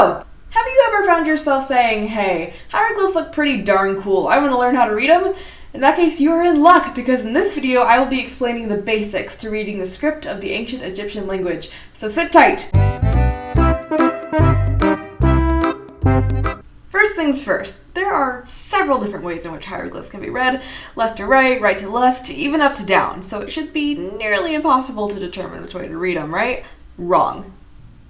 So, have you ever found yourself saying, hey, hieroglyphs look pretty darn cool, I want to learn how to read them? In that case, you are in luck, because in this video I will be explaining the basics to reading the script of the ancient Egyptian language, so sit tight! First things first, there are several different ways in which hieroglyphs can be read, left to right to left, even up to down, so it should be nearly impossible to determine which way to read them, right? Wrong.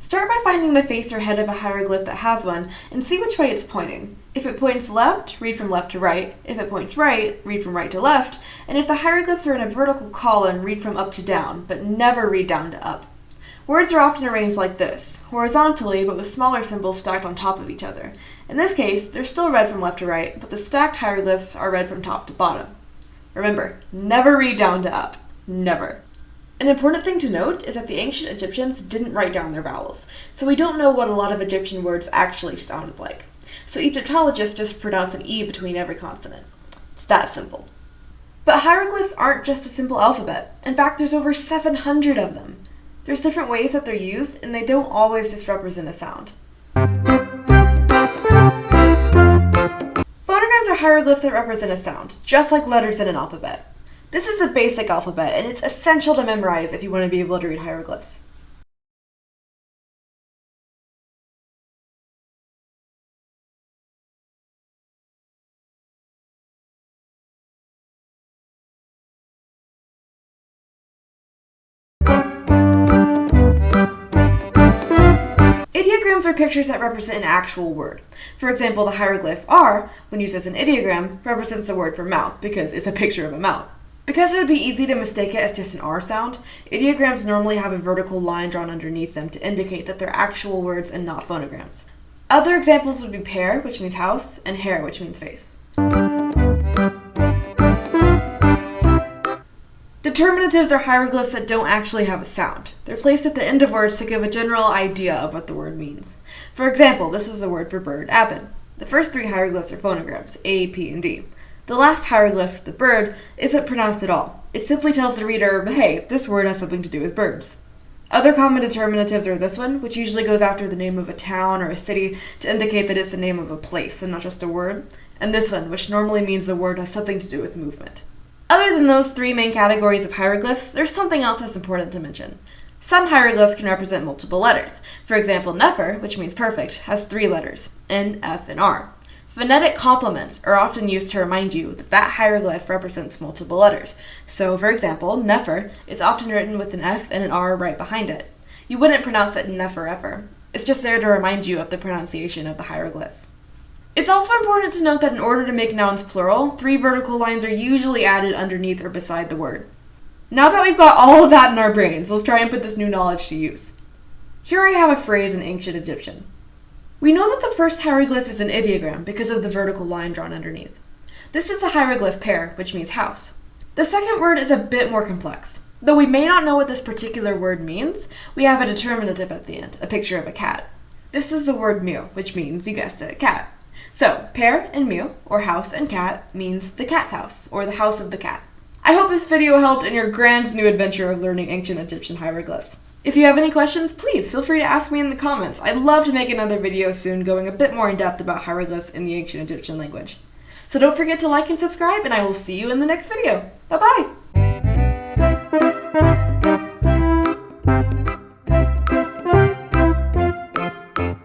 Start by finding the face or head of a hieroglyph that has one, and see which way it's pointing. If it points left, read from left to right. If it points right, read from right to left. And if the hieroglyphs are in a vertical column, read from up to down, but never read down to up. Words are often arranged like this, horizontally, but with smaller symbols stacked on top of each other. In this case, they're still read from left to right, but the stacked hieroglyphs are read from top to bottom. Remember, never read down to up. Never. An important thing to note is that the ancient Egyptians didn't write down their vowels, so we don't know what a lot of Egyptian words actually sounded like. So Egyptologists just pronounce an E between every consonant. It's that simple. But hieroglyphs aren't just a simple alphabet. In fact, there's over 700 of them. There's different ways that they're used, and they don't always just represent a sound. Phonograms are hieroglyphs that represent a sound, just like letters in an alphabet. This is a basic alphabet, and it's essential to memorize if you want to be able to read hieroglyphs. Idiograms are pictures that represent an actual word. For example, the hieroglyph R, when used as an ideogram, represents the word for mouth because it's a picture of a mouth. Because it would be easy to mistake it as just an R sound, ideograms normally have a vertical line drawn underneath them to indicate that they're actual words and not phonograms. Other examples would be pair, which means house, and hair, which means face. Determinatives are hieroglyphs that don't actually have a sound. They're placed at the end of words to give a general idea of what the word means. For example, this is the word for bird, aben. The first three hieroglyphs are phonograms, A, P, and D. The last hieroglyph, the bird, isn't pronounced at all. It simply tells the reader, hey, this word has something to do with birds. Other common determinatives are this one, which usually goes after the name of a town or a city to indicate that it's the name of a place and not just a word, and this one, which normally means the word has something to do with movement. Other than those three main categories of hieroglyphs, there's something else that's important to mention. Some hieroglyphs can represent multiple letters. For example, Nefer, which means perfect, has 3 letters, N, F, and R. Phonetic complements are often used to remind you that that hieroglyph represents multiple letters. So, for example, Nefer is often written with an F and an R right behind it. You wouldn't pronounce it Nefer ever. It's just there to remind you of the pronunciation of the hieroglyph. It's also important to note that in order to make nouns plural, 3 vertical lines are usually added underneath or beside the word. Now that we've got all of that in our brains, let's try and put this new knowledge to use. Here I have a phrase in ancient Egyptian. We know that the first hieroglyph is an ideogram because of the vertical line drawn underneath. This is a hieroglyph pair, which means house. The second word is a bit more complex. Though we may not know what this particular word means, we have a determinative at the end, a picture of a cat. This is the word mu, which means, you guessed it, cat. So, pair and mu, or house and cat, means the cat's house, or the house of the cat. I hope this video helped in your grand new adventure of learning ancient Egyptian hieroglyphs. If you have any questions, please feel free to ask me in the comments. I'd love to make another video soon going a bit more in depth about hieroglyphs in the ancient Egyptian language. So don't forget to like and subscribe, and I will see you in the next video. Bye-bye!